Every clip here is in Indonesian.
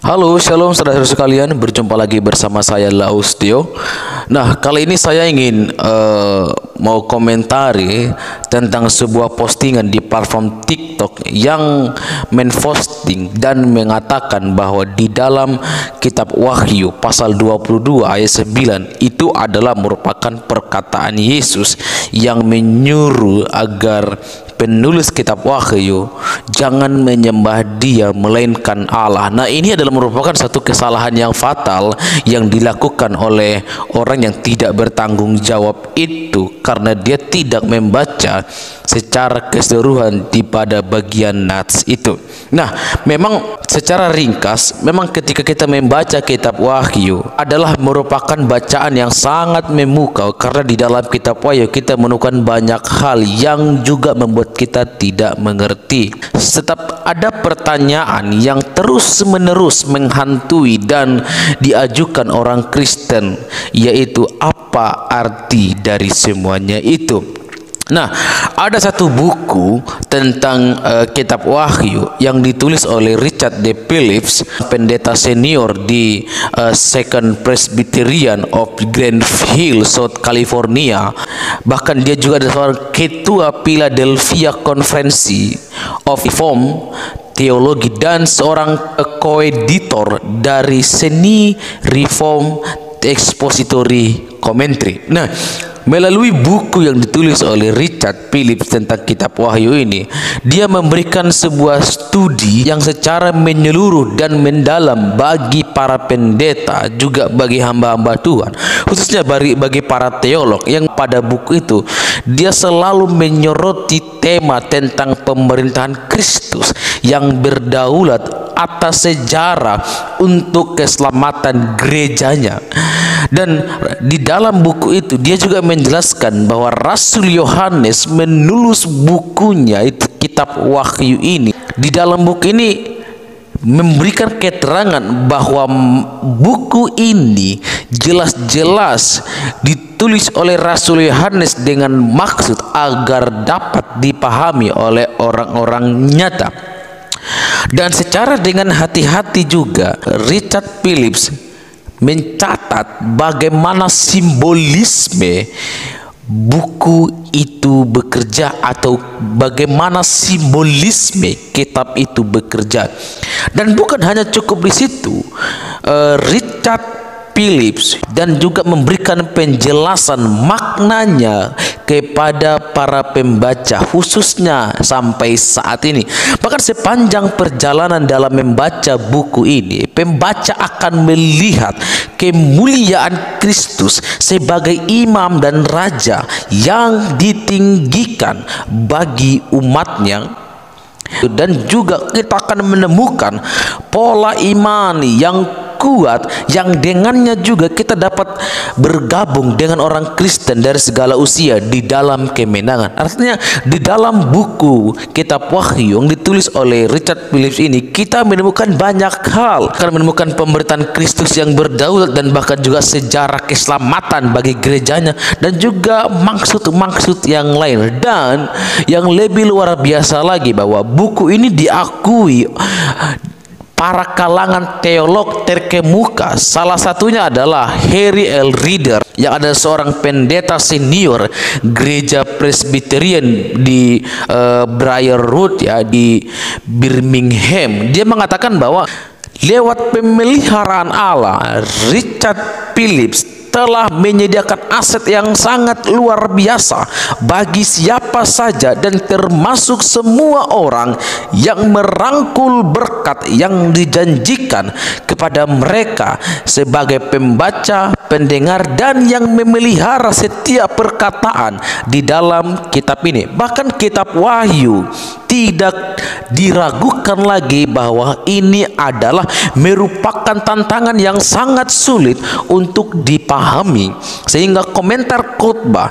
Halo, shalom saudara-saudara sekalian, berjumpa lagi bersama saya Laustio. Nah, kali ini saya ingin mau komentari tentang sebuah postingan di platform TikTok yang memposting dan mengatakan bahwa di dalam kitab Wahyu pasal 22 ayat 9 itu adalah merupakan perkataan Yesus yang menyuruh agar penulis kitab Wahyu jangan menyembah Dia melainkan Allah. Nah, ini adalah merupakan satu kesalahan yang fatal yang dilakukan oleh orang yang tidak bertanggung jawab itu, karena dia tidak membaca secara keseluruhan di pada bagian nats itu. Nah, memang secara ringkas, memang ketika kita membaca kitab Wahyu adalah merupakan bacaan yang sangat memukau, karena di dalam kitab Wahyu kita menemukan banyak hal yang juga membuat kita tidak mengerti. Tetap ada pertanyaan yang terus-menerus menghantui dan diajukan orang Kristen, yaitu apa arti dari semuanya itu. Nah, ada satu buku tentang kitab Wahyu yang ditulis oleh Richard D. Phillips, pendeta senior di Second Presbyterian of Grand Hill, South California. Bahkan dia juga adalah seorang ketua Philadelphia Conference of Reformed Teologi dan seorang koeditor dari Seni Reform Expository Commentary. Nah, melalui buku yang ditulis oleh Richard Phillips tentang kitab Wahyu ini, dia memberikan sebuah studi yang secara menyeluruh dan mendalam bagi para pendeta, juga bagi hamba-hamba Tuhan, khususnya bagi para teolog, yang pada buku itu dia selalu menyoroti tema tentang pemerintahan Kristus yang berdaulat atas sejarah untuk keselamatan gerejanya. Dan di dalam buku itu dia juga menjelaskan bahwa Rasul Yohanes menulis bukunya itu kitab Wahyu ini. Di dalam buku ini memberikan keterangan bahwa buku ini jelas-jelas ditulis oleh Rasul Yohanes dengan maksud agar dapat dipahami oleh orang-orang nyata. Dan secara dengan hati-hati juga Richard Phillips mencatat bagaimana simbolisme buku itu bekerja, atau bagaimana simbolisme kitab itu bekerja. Dan bukan hanya cukup di situ, Richard Phillips dan juga memberikan penjelasan maknanya kepada para pembaca, khususnya sampai saat ini. Bahkan sepanjang perjalanan dalam membaca buku ini, pembaca akan melihat kemuliaan Kristus sebagai imam dan raja yang ditinggikan bagi umatnya. Dan juga kita akan menemukan pola iman yang kuat, yang dengannya juga kita dapat bergabung dengan orang Kristen dari segala usia di dalam kemenangan. Artinya di dalam buku kitab Wahyu yang ditulis oleh Richard Phillips ini, kita menemukan banyak hal. Kita menemukan pemberitaan Kristus yang berdaulat dan bahkan juga sejarah keselamatan bagi gerejanya, dan juga maksud-maksud yang lain. Dan yang lebih luar biasa lagi, bahwa buku ini diakui para kalangan teolog terkemuka. Salah satunya adalah Harry L. Reeder, yang adalah seorang pendeta senior gereja Presbyterian di Briarwood, ya, di Birmingham. Dia mengatakan bahwa lewat pemeliharaan Allah, Richard Phillips telah menyediakan aset yang sangat luar biasa bagi siapa saja, dan termasuk semua orang yang merangkul berkat yang dijanjikan kepada mereka sebagai pembaca, pendengar, dan yang memelihara setiap perkataan di dalam kitab ini. Bahkan kitab Wahyu tidak diragukan lagi bahwa ini adalah merupakan tantangan yang sangat sulit untuk dipahami, sehingga komentar khotbah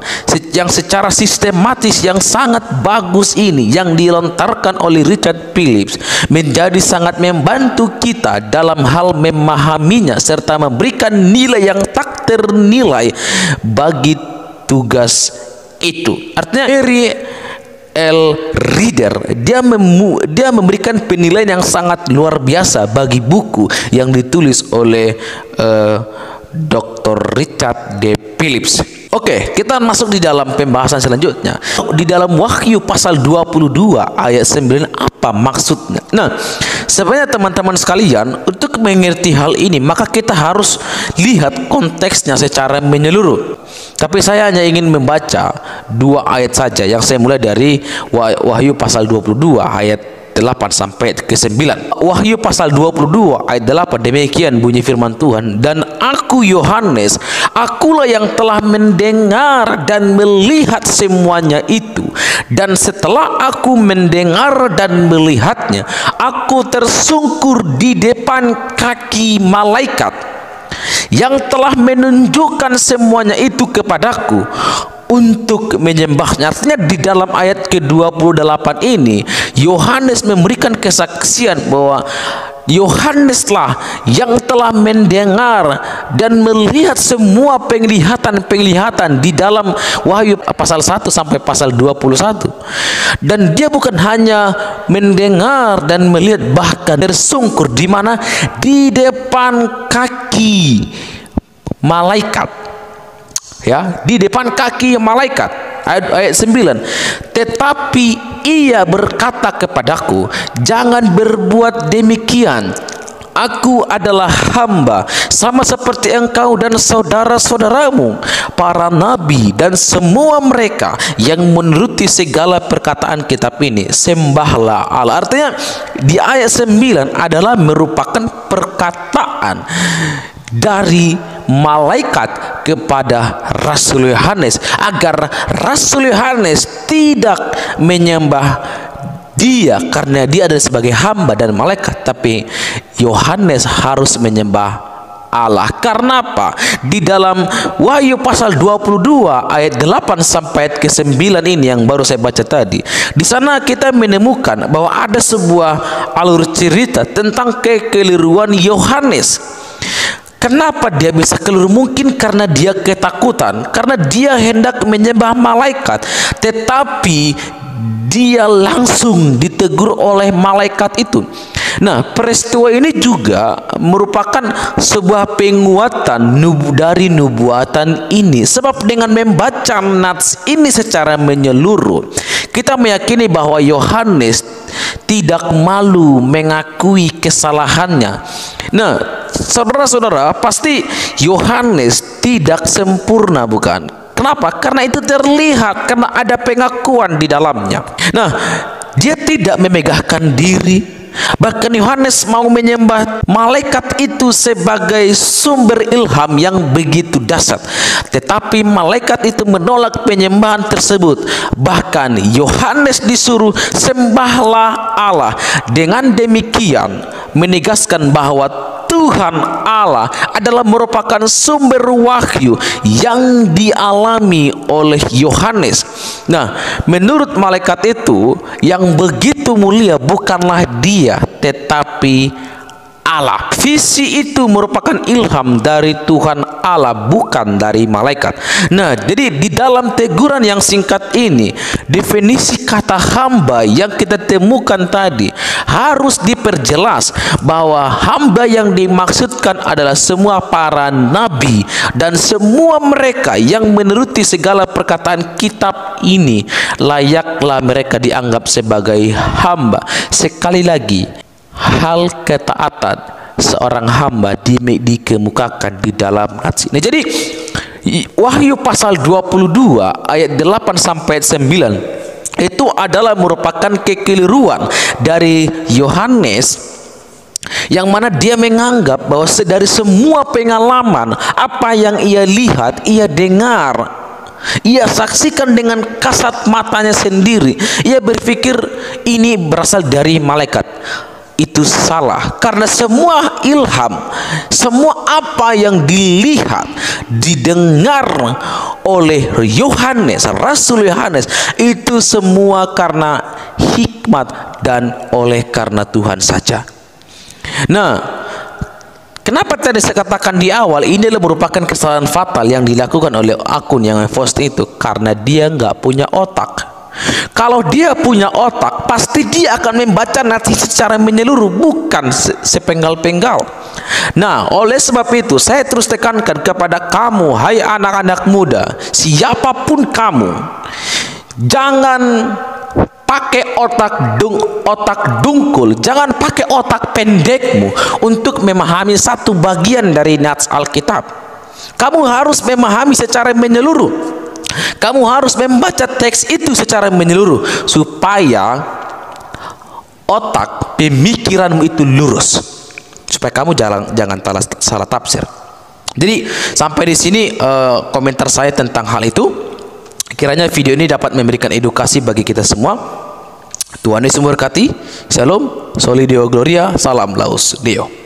yang secara sistematis yang sangat bagus ini yang dilontarkan oleh Richard Phillips menjadi sangat membantu kita dalam hal memahaminya serta memberikan nilai yang tak ternilai bagi tugas itu. Artinya Reader, dia memberikan penilaian yang sangat luar biasa bagi buku yang ditulis oleh Dr. Richard D. Phillips. Oke, kita masuk di dalam pembahasan selanjutnya. Di dalam Wahyu pasal 22 ayat 9, apa maksudnya? Nah, sebenarnya teman-teman sekalian, untuk mengerti hal ini maka kita harus lihat konteksnya secara menyeluruh. Tapi saya hanya ingin membaca 2 ayat saja, yang saya mulai dari Wahyu pasal 22 ayat 8 sampai ke 9. Wahyu pasal 22 ayat 8, demikian bunyi firman Tuhan, dan aku Yohanes, akulah yang telah mendengar dan melihat semuanya itu, dan setelah aku mendengar dan melihatnya, aku tersungkur di depan kaki malaikat yang telah menunjukkan semuanya itu kepadaku untuk menyembahnya. Artinya di dalam ayat ke-28 ini Yohanes memberikan kesaksian bahwa Yohaneslah yang telah mendengar dan melihat semua penglihatan di dalam Wahyu pasal 1 sampai pasal 21. Dan dia bukan hanya mendengar dan melihat, bahkan tersungkur di mana? Di depan kaki malaikat. Ya, di depan kaki malaikat. Ayat 9, tetapi ia berkata kepadaku, jangan berbuat demikian. Aku adalah hamba sama seperti engkau dan saudara-saudaramu, para nabi dan semua mereka yang menuruti segala perkataan kitab ini. Sembahlah Allah. Artinya di ayat 9 adalah merupakan perkataan dari malaikat kepada Rasul Yohanes agar Rasul Yohanes tidak menyembah dia karena dia adalah sebagai hamba dan malaikat, tapi Yohanes harus menyembah Allah. Karena apa? Di dalam Wahyu pasal 22 ayat 8 sampai ayat ke-9 ini yang baru saya baca tadi, di sana kita menemukan bahwa ada sebuah alur cerita tentang kekeliruan Yohanes. Kenapa dia bisa keliru? Mungkin karena dia ketakutan, karena dia hendak menyembah malaikat, tetapi dia langsung ditegur oleh malaikat itu. Nah, peristiwa ini juga merupakan sebuah penguatan dari nubuatan ini, sebab dengan membaca nats ini secara menyeluruh, kita meyakini bahwa Yohanes tidak malu mengakui kesalahannya. Nah, saudara-saudara, pasti Yohanes tidak sempurna, bukan? Kenapa? Karena itu terlihat, karena ada pengakuan di dalamnya. Nah, dia tidak memegahkan diri. Bahkan Yohanes mau menyembah malaikat itu sebagai sumber ilham yang begitu dahsyat, tetapi malaikat itu menolak penyembahan tersebut. Bahkan Yohanes disuruh sembahlah Allah. Dengan demikian menegaskan bahwa Tuhan Allah adalah merupakan sumber wahyu yang dialami oleh Yohanes. Nah, menurut malaikat itu yang begitu mulia bukanlah dia, tetapi Allah. Visi itu merupakan ilham dari Tuhan Allah, bukan dari malaikat. Nah, jadi di dalam teguran yang singkat ini, definisi kata hamba yang kita temukan tadi harus diperjelas bahwa hamba yang dimaksudkan adalah semua para nabi dan semua mereka yang menuruti segala perkataan kitab ini. Layaklah mereka dianggap sebagai hamba. Sekali lagi, hal ketaatan seorang hamba dikemukakan di dalam nats. Nah, jadi Wahyu pasal 22 ayat 8 sampai 9 itu adalah merupakan kekeliruan dari Yohanes, yang mana dia menganggap bahwa dari semua pengalaman apa yang ia lihat, ia dengar, ia saksikan dengan kasat matanya sendiri, ia berpikir ini berasal dari malaikat. Itu salah, karena semua ilham, semua apa yang dilihat, didengar oleh Yohanes, Rasul Yohanes, itu semua karena hikmat dan oleh karena Tuhan saja. Nah, kenapa tadi saya katakan di awal ini adalah merupakan kesalahan fatal yang dilakukan oleh akun yang post itu? Karena dia nggak punya otak. Kalau dia punya otak, pasti dia akan membaca nats secara menyeluruh, bukan sepenggal-penggal. Nah, oleh sebab itu saya terus tekankan kepada kamu, hai anak-anak muda, siapapun kamu, jangan pakai otak dungkul, jangan pakai otak pendekmu untuk memahami satu bagian dari nats Alkitab. Kamu harus memahami secara menyeluruh. Kamu harus membaca teks itu secara menyeluruh supaya otak pemikiranmu itu lurus, supaya kamu jangan salah tafsir. Jadi sampai di sini komentar saya tentang hal itu. Kiranya video ini dapat memberikan edukasi bagi kita semua. Tuhan Yesus memberkati. Shalom, Soli Deo Gloria, salam Laus Deo.